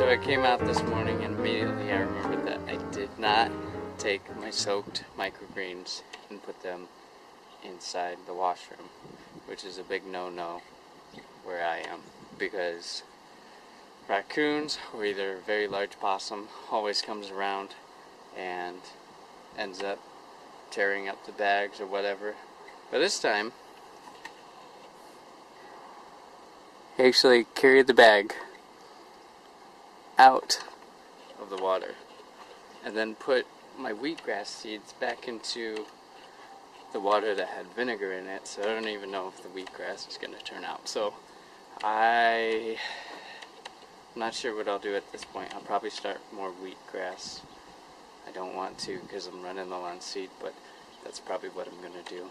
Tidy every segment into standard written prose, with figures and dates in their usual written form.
So I came out this morning and immediately I remembered that I did not take my soaked microgreens and put them inside the washroom, which is a big no-no where I am, because raccoons or either a very large possum always comes around and ends up tearing up the bags or whatever. But this time, he actually carried the bag out of the water and then put my wheatgrass seeds back into the water that had vinegar in it, so I don't even know if the wheatgrass is going to turn out. So I'm not sure what I'll do at this point. I'll probably start more wheatgrass. I don't want to because I'm running low on seed, but that's probably what I'm going to do.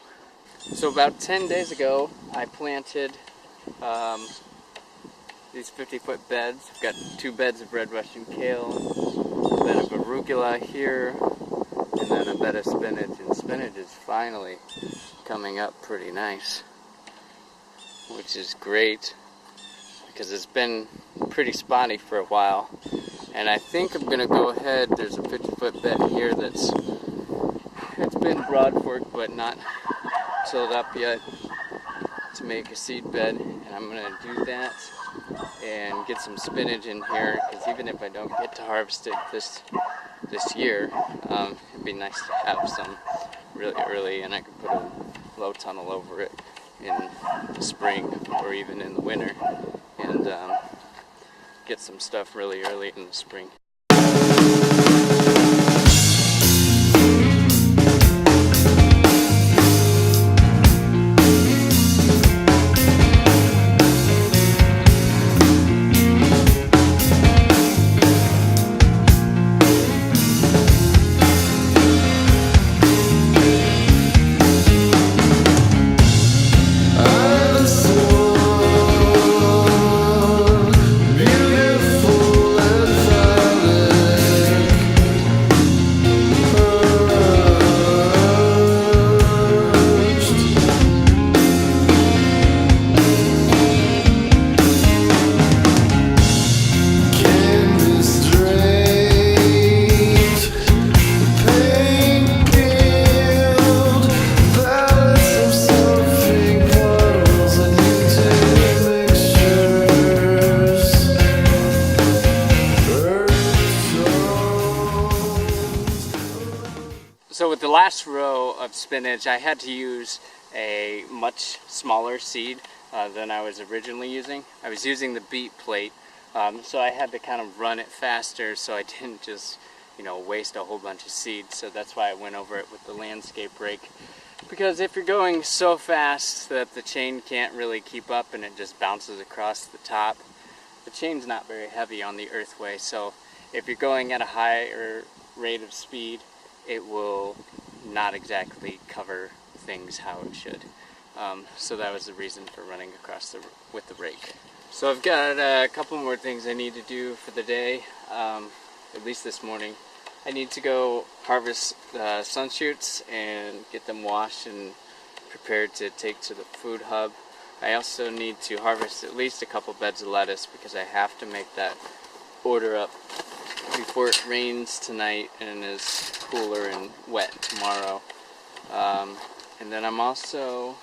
So about 10 days ago I planted these 50-foot beds. I've got 2 beds of red Russian kale, a bed of arugula here, and then a bed of spinach. And spinach is finally coming up pretty nice, which is great because it's been pretty spotty for a while. And I think I'm going to go ahead, there's a 50-foot bed here it's been broad fork but not tilled up yet to make a seed bed, and I'm going to do that and get some spinach in here, because even if I don't get to harvest it this year, it'd be nice to have some really early, and I could put a low tunnel over it in the spring or even in the winter, and get some stuff really early in the spring. So with the last row of spinach, I had to use a much smaller seed than I was originally using. I was using the beet plate, so I had to kind of run it faster so I didn't just, waste a whole bunch of seeds. So that's why I went over it with the landscape rake. Because if you're going so fast that the chain can't really keep up and it just bounces across the top, the chain's not very heavy on the earthway. So if you're going at a higher rate of speed, it will not exactly cover things how it should. So that was the reason for running across with the rake. So I've got a couple more things I need to do for the day, at least this morning. I need to go harvest sun shoots and get them washed and prepared to take to the food hub. I also need to harvest at least a couple beds of lettuce because I have to make that order up before it rains tonight and is cooler and wet tomorrow. And then I'm also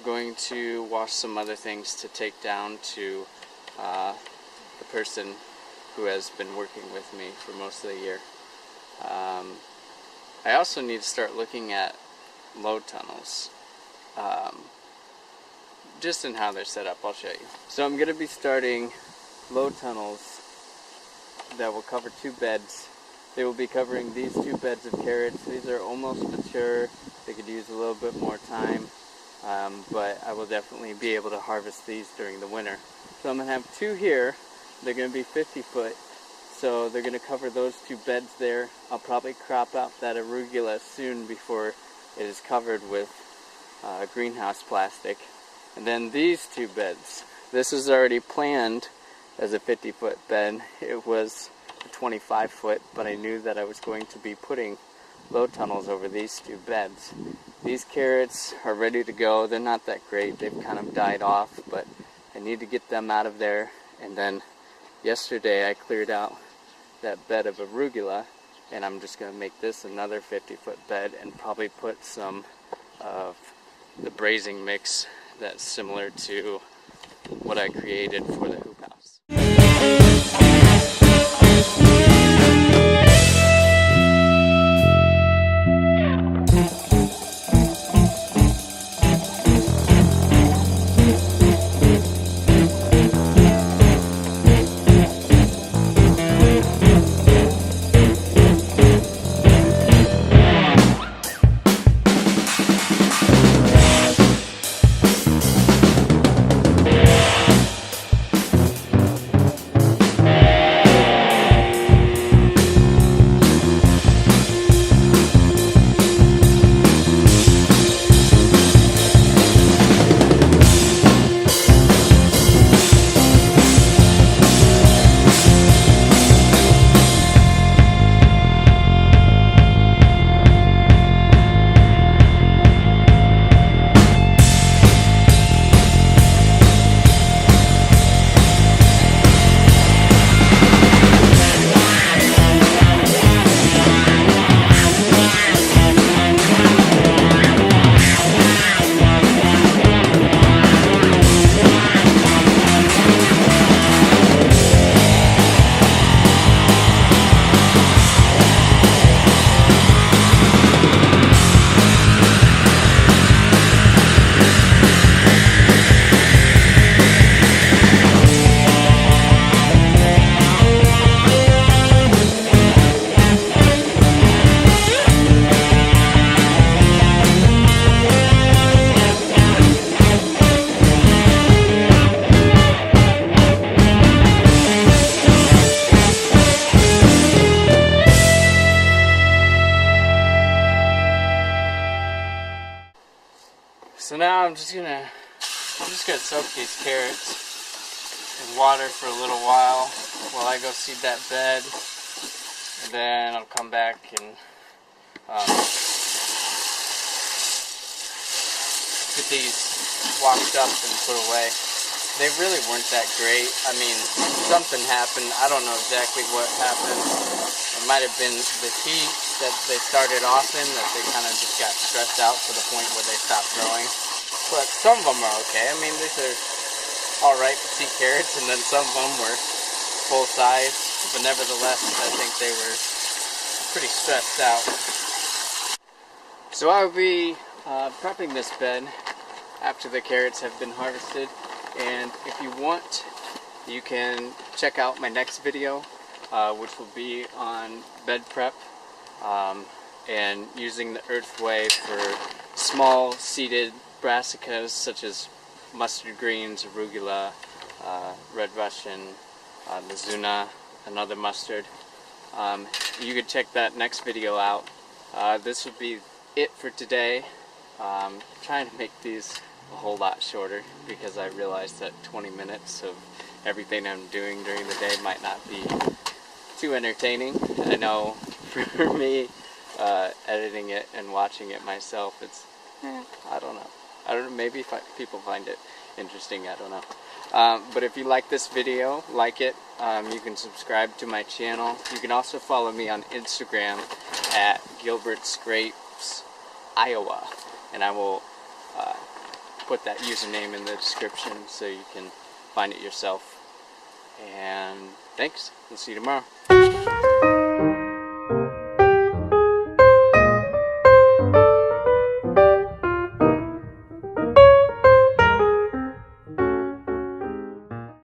going to wash some other things to take down to the person who has been working with me for most of the year. I also need to start looking at load tunnels, just in how they're set up. I'll show you. So I'm going to be starting load tunnels that will cover 2 beds. They will be covering these 2 beds of carrots. These are almost mature. They could use a little bit more time, but I will definitely be able to harvest these during the winter. So I'm going to have 2 here. They're going to be 50 foot. So they're going to cover those 2 beds there. I'll probably crop out that arugula soon before it is covered with greenhouse plastic. And then these 2 beds. This is already planned as a 50-foot bed. It was a 25-foot, but I knew that I was going to be putting load tunnels over these 2 beds. These carrots are ready to go. They're not that great. They've kind of died off, but I need to get them out of there. And then yesterday I cleared out that bed of arugula, and I'm just going to make this another 50-foot bed and probably put some of the brazing mix that's similar to what I created for the hoop house. So now I'm just gonna soak these carrots in water for a little while I go seed that bed, and then I'll come back and get these washed up and put away. They really weren't that great. I mean, something happened. I don't know exactly what happened. It might have been the heat that they started off in, that they kind of just got stressed out to the point where they stopped growing. But some of them are okay. I mean, these are alright to see carrots, and then some of them were full size. But nevertheless, I think they were pretty stressed out. So I'll be prepping this bed after the carrots have been harvested. And if you want, you can check out my next video, which will be on bed prep and using the Earthway for small seeded brassicas such as mustard greens, arugula, red Russian, Mizuna, another mustard. You can check that next video out. This would be it for today. Trying to make these a whole lot shorter because I realized that 20 minutes of everything I'm doing during the day might not be too entertaining. I know for me, editing it and watching it myself, it's, I don't know, maybe people find it interesting, I don't know. But if you like this video, like it, you can subscribe to my channel. You can also follow me on Instagram at Gilbert Scrapes. Iowa, and I will put that username in the description so you can find it yourself. And thanks. We'll see you tomorrow.